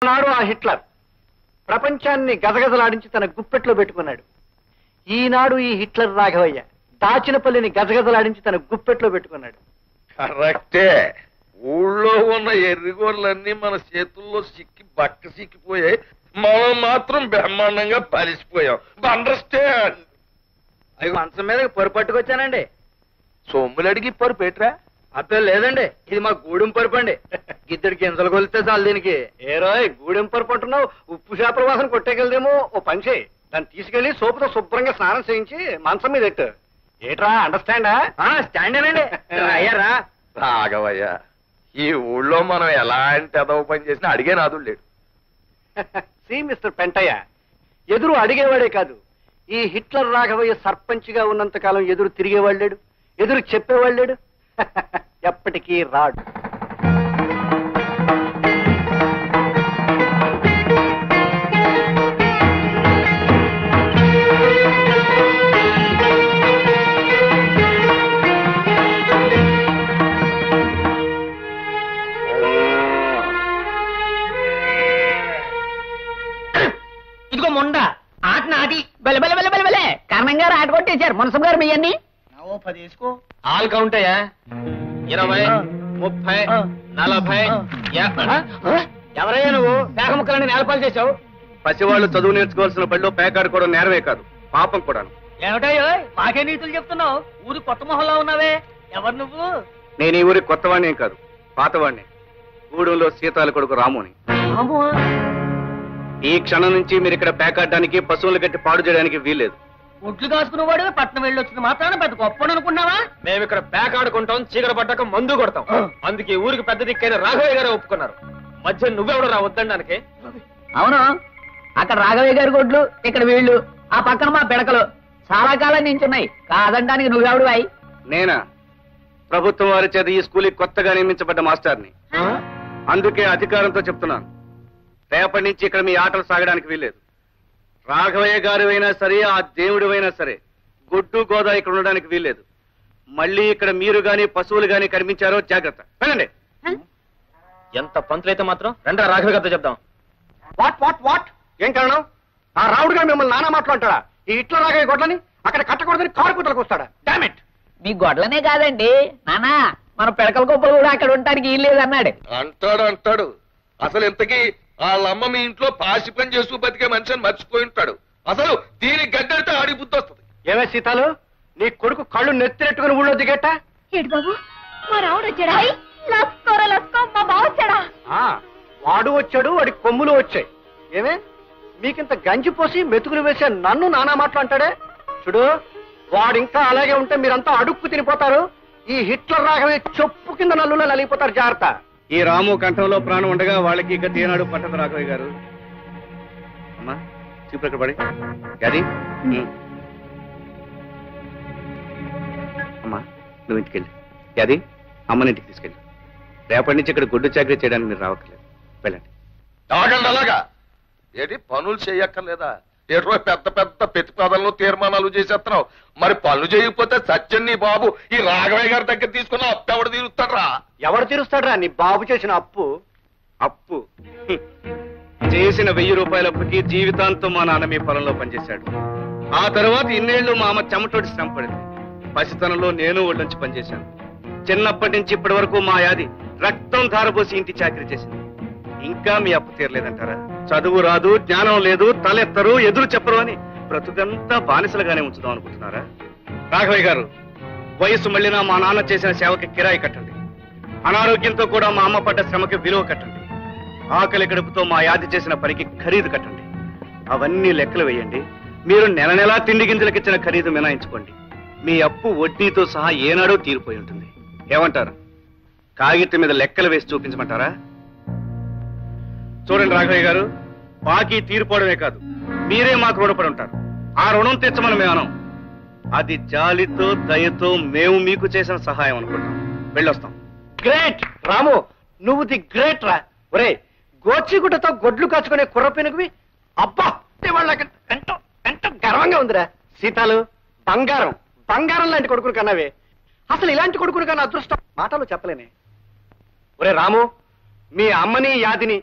నాడు ఆ హిట్లర్ ప్రపంచాన్ని గజగజలాడించి తన గుప్పెట్లో పెట్టుకున్నాడు. ఈనాడు ఈ హిట్లర్ రాఘవయ్య దాచినపల్లిని గజగజలాడించి తన గుప్పెట్లో పెట్టుకున్నాడు. కరెక్టే. ఊళ్ళో ఉన్న ఎర్రిగోర్లన్నీ మన చేతుల్లో సిక్కిపోయాయి. మనం మాత్రం బ్రహ్మాండంగా పలిసిపోయాం. అండర్స్టాండ్. అవి మంచం మీద పరుపు పట్టుకొచ్చానండి. సొమ్ములు అడిగి పరుపు పెట్టరా? అర్థం లేదండి, ఇది మా గూడెం పరుపు అండి. గిద్దెడికి గింజలు కొలిస్తే చాలు దీనికి. ఏరోయ్ గూడెం పరుపు అంటున్నావు, ఉప్పు చేపల వాసన కొట్టేకెళ్దేమో. ఓ పని చేయి, దాన్ని తీసుకెళ్లి సోపుతో శుభ్రంగా స్నానం చేయించి మంచం మీద ఎట్టు. ఏట్రా అండర్స్టాండా? స్టాండేనండి. అయ్యారా రాఘవయ్య, ఈ ఊళ్ళో మనం ఎలాంటి అదవ పని చేసినా అడిగే నాదుడు లేడు. సి మిస్టర్ పెంటయ్య, ఎదురు అడిగేవాడే కాదు, ఈ హిట్లర్ రాఘవయ్య సర్పంచ్ గా ఉన్నంత కాలం ఎదురు తిరిగేవాడు లేడు, ఎదురు చెప్పేవాడు లేడు. ఎప్పటికీ రాడు. ఇదిగో మొండ ఆట నాటి బెల బెల బెల బెల బెలే కర్ణం గారు ఆట కొట్టేశారు. మునసం గారు మీ అన్ని 10 వేసుకో. ఆల్ కౌంట్ అయ్యా. 20, 30, 40. ఎవరయ్యా నువ్వు? పేక ముక్కలని నేలపాలు చేశావు. పసివాళ్ళు చదువు నేర్చుకోవాల్సిన బడిలో పేకాడుకోవడం నేరమే కాదు, పాపం కూడాను. ఏమిటయ్యో మాకే నీతులు చెప్తున్నావు? ఊరు కొత్త మొహంలో ఉన్నావే, ఎవరు నువ్వు? నేను ఈ ఊరి కొత్తవాణ్ణి ఏం కాదు, పాతవాణ్ణి. గూడెంలో సీతాల కొడుకు రాముని. ఈ క్షణం నుంచి మీరు ఇక్కడ పేకాడడానికి, పశువులు కట్టి పాడు చేయడానికి వీల్లేదు. ఒడ్లు కాసుకునేవాడు పట్నం వెళ్ళొచ్చిన మాత్రాన పెద్ద గొప్ప అనుకున్నావా? మేము ఇక్కడ పేకాడుకుంటాం, చీకటి పడ్డాక మందు కొడతాం. అందుకే ఊరికి పెద్ద దిక్కైన రాఘవయ్య గారు ఒప్పుకున్నారు. మధ్య నువ్వెవడు రా వద్దడానికి? అవును, అక్కడ రాఘవయ్య గారి గొడ్లు, ఇక్కడ వీళ్ళు, ఆ పక్కన మా పిడకలు చాలా కాలం నించున్నాయి. కాదనడానికి నువ్వెవడు అయి? నేనా? ప్రభుత్వం వారి చేత ఈ స్కూల్కి కొత్తగా నియమించబడ్డ మాస్టర్ని. అందుకే అధికారంతో చెప్తున్నాను, రేపటి నుంచి ఇక్కడ మీ ఆటలు సాగడానికి వీల్లేదు. రాఘవయ్య గారు అయినా సరే, ఆ దేవుడు అయినా సరే, గొడ్డు గోదా ఇక్కడ ఉండడానికి వీల్లేదు. మళ్ళీ ఇక్కడ మీరు గాని పశువులు గాని కనిపించారో జాగ్రత్త. వెళ్ళండి. ఎంత పంతులైతే మాత్రం రండి రాఘవయ్య గారితో చెప్దాం. What what what? ఏం కారణం? ఆ రావుడు గారు మిమ్మల్ని నానా మాట్లాడతాడా? ఈ ఇట్లా రాఘవయ్య గొడ్లని అక్కడ కట్టకూడదని కారు కూతలకు వస్తాడా? డామిట్! మీ గొడ్లనే కాదండి నానా, మన పిడకల గొప్పలు కూడా అక్కడ ఉండటానికి వీల్లేదన్నాడు. అంటాడు. అసలు ఇంతకీ వాళ్ళమ్మ మీ ఇంట్లో పాసి పని చేస్తూ బతికే మనిషిని మర్చిపోయి ఉంటాడు. అసలు దీనికి గడ్డడితే ఆడి బుద్ధి వస్తుంది. ఏమే సీతాలు, నీ కొడుకు కళ్ళు నెత్తినెట్టుకుని ఊళ్ళో దిగేట? ఏడు బాబు, మా రావుడు వచ్చాడా? లస్కో మా బావ వచ్చాడా? వాడు వచ్చాడు, వాడి కొమ్ములు వచ్చాయి. ఏమే మీకింత గంజి పోసి మెతుకులు వేసే నన్ను నానా మాట్లాంటాడే? చూడు, వాడు ఇంకా అలాగే ఉంటే మీరంతా అడుక్కు తినిపోతారు. ఈ హిట్లర్ రాఘవయ్య చెప్పు కింద నల్లులో నలిగిపోతారు. జాగ్రత్త. ఈ రాము కంఠంలో ప్రాణం ఉండగా వాళ్ళకి ఇక తీనాడు పట్టదు రాఘవయ్య గారు. అమ్మా చూపు ఇక్కడ పడి గది. అమ్మా నువ్వు ఇంటికెళ్ళి గది అమ్మని ఇంటికి తీసుకెళ్ళి. రేపటి నుంచి ఇక్కడ గుడ్డు చాకరీ చేయడానికి మీరు రావట్లేదు. వెళ్ళండి. ఆగండి. అలాగా ఏంటి పనులు చేయక్కర్లేదా? ఏటో పెద్ద పెద్ద ప్రతిపాదనలు తీర్మానాలు చేసేస్తున్నావు. మరి పనులు చేయకపోతే సత్యం నీ బాబు ఈ రాఘవయ్య గారి దగ్గర తీసుకున్న అప్పు ఎవడు తీరుస్తాడ్రా? ఎవడు తీరుస్తాడ్రా నీ బాబు చేసిన అప్పు? అప్పు చేసిన 1000 రూపాయల అప్పుకి జీవితాంతం మా నాన్న మీ పొలంలో పనిచేశాడు. ఆ తర్వాత ఇన్నేళ్లు మా అమ్మ చెమటోటి శ్రమ పడింది. పసితనంలో నేను ఒళ్ళొంచి పనిచేశాను. చిన్నప్పటి నుంచి ఇప్పటి వరకు మా యాది రక్తం ధారపోసి ఇంటి చాకరీ చేసింది. ఇంకా మీ అప్పు తీరలేదంటారా? చదువు రాదు, జ్ఞానం లేదు, తలెత్తరు, ఎదురు చెప్పరు అని బ్రతుకంతా బానిసలుగానే ఉంచుదాం అనుకుంటున్నారా? రాఘవయ్య గారు, వయసు మళ్ళినా మా నాన్న చేసిన సేవకి కిరాయి కట్టండి. అనారోగ్యంతో కూడా మా అమ్మ పడ్డ శ్రమకి విలువ కట్టండి. ఆకలి గడుపుతో మా యాది చేసిన పనికి ఖరీదు కట్టండి. అవన్నీ లెక్కలు వేయండి. మీరు నెల నెలా తిండి గింజలకిచ్చిన ఖరీదు మినాయించుకోండి. మీ అప్పు వడ్డీతో సహా ఏనాడో తీరిపోయి ఉంటుంది. ఏమంటారు? కాగితం మీద లెక్కలు వేసి చూపించమంటారా? చూడండి రాఘవయ్య గారు, బాకీ తీరిపోవడమే కాదు, మీరే మాకు రుణపడి ఉంటారు. ఆ రుణం తెచ్చమని మేము అనం. అది జాలితో దయతో మేము మీకు చేసిన సహాయం అనుకుంటాం. వెళ్ళొస్తాం. గ్రేట్ రాము, నువ్వు ది గ్రేట్ రా. ఒరే, గోచిగుడ్డతో గొడ్లు కాచుకునే కుర్రపెనుగువి. అబ్బా, వాళ్ళకి ఎంతో ఎంతో గర్వంగా ఉందిరా. సీతాలు, బంగారం బంగారం లాంటి కొడుకులు కన్నావే. అసలు ఇలాంటి కొడుకులు కన్నా అదృష్టం మాటలు చెప్పలేనే. ఒరే రాము, మీ అమ్మని యాదిని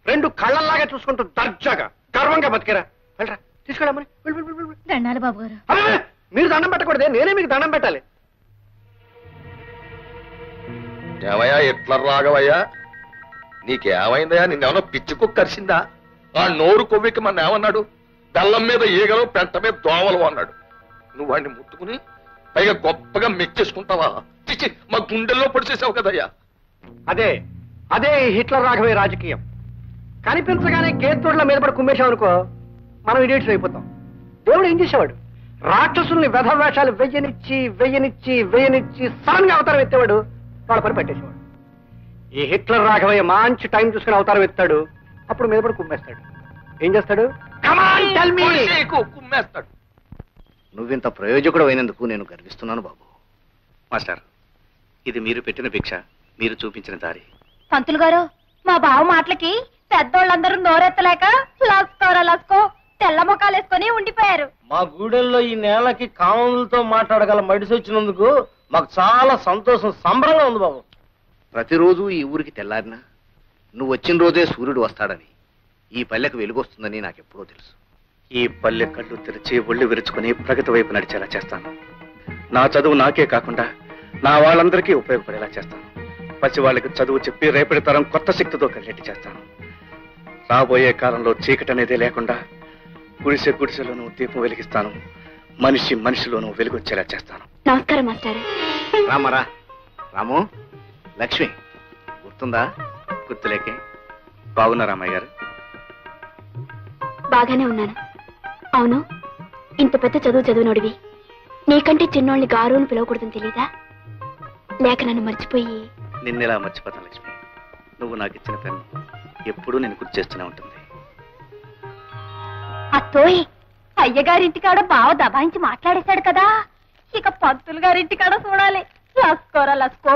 రెండు కళ్ళల్లాగా చూసుకుంటూ దర్జాగా గర్వంగా బతికేరా. వెళ్ళరా, తీసుకెళ్ళమని. దండాలి బాబు గారు. మీరు దండం పెట్టకూడదే, నేనే మీకు దండం పెట్టాలి. ఏమయ్యా ఎట్లా రాఘవయ్యా, నీకేమైందయ్యా? నిన్నేమన్నా పిచ్చి కుక్క కరిసిందా? ఆ నోరు కొవ్వికి మన ఏమన్నాడు? బెల్లం మీద ఈగలు, పెంట మీద దోమలు అన్నాడు. నువ్వు వాడిని ముట్టుకుని పైగా గొప్పగా మెచ్చేసుకుంటావా? చిచ్చి, మా గుండెల్లో పొడిచేసావు కదయ్యా. అదే అదే హిట్లర్ రాఘవయ్య రాజకీయం. కనిపించగానే కేతుడుల మీద పడి కుమ్మేశామనుకో, మనం ఇడియట్స్ అయిపోతాం. దేవుడు ఏం చేసేవాడు? రాక్షసుల్ని వెధవేషాలు వెయ్యనిచ్చి సడన్ గా అవతారం ఎత్తేవాడు, వాళ్ళ పని పట్టేసేవాడు. ఈ హిట్లర్ రాఘవయ్య మంచి టైం చూసుకుని అవతారం ఎత్తాడు, అప్పుడు మీద పడి కుమ్మేస్తాడు. ఏం చేస్తాడు? కుమ్మేస్తాడు. నువ్వింత ప్రయోజకుడు అయినందుకు నేను గర్విస్తున్నాను బాబు. మాస్టర్, ఇది మీరు పెట్టిన భిక్ష, మీరు చూపించిన దారి. పంతులు గారు, మా బావ మాటలకి పెద్దోళ్ళందరూ నోరెత్తలేక లస్కో తెల్ల మొక్కలు వేసుకొని ఉండిపోయారు. మా గూడెల్లో ఈ నేలకి కామన్లతో మాట్లాడగల మడిసి వచ్చినందుకు మాకు చాలా సంతోషం, సంబరంగా ఉంది బాబు. ప్రతిరోజు ఈ ఊరికి తెల్లారినా నువ్వు వచ్చిన రోజే సూర్యుడు వస్తాడని, ఈ పల్లెకు వెలుగొస్తుందని నాకెప్పుడో తెలుసు. ఈ పల్లె కళ్ళు తెరిచి ఒళ్ళు విరుచుకుని ప్రగతి వైపు నడిచేలా చేస్తాను. నా చదువు నాకే కాకుండా నా వాళ్ళందరికీ ఉపయోగపడేలా చేస్తాను. పసి వాళ్ళకి చదువు చెప్పి రేపటి తరం కొత్త శక్తితో కలిగేట్టు చేస్తాను. రాబోయే కాలంలో చీకటి అనేది లేకుండా గుడిసెలోనూ దీపం వెలిగిస్తాను. మనిషిలోనూ వెలుగొచ్చేలా చేస్తాను. నమస్కారం మాస్టర్. రామరా, రాము, లక్ష్మి గుర్తుందా? గుర్తులేకే. బాగున్నా రామయ్య గారు? బాగానే ఉన్నాను. అవును, ఇంత పెద్ద చదివినోడివి నీకంటే చిన్నోళ్ళని గారుని పిలవకూడదని తెలీదా? లేక నన్ను మర్చిపోయి? నిన్నెలా మర్చిపోతాను లక్ష్మి? నువ్వు నాకు ఇచ్చిన పెన్ను ఎప్పుడూ నేను గుర్తు చేస్తూనే ఉంటుంది. అత్తోయ్, అయ్యగారింటికాడ బావ దబాయించి మాట్లాడేశాడు కదా, ఇక పంతులు గారింటికాడ చూడాలి. లస్కోరా లస్కో.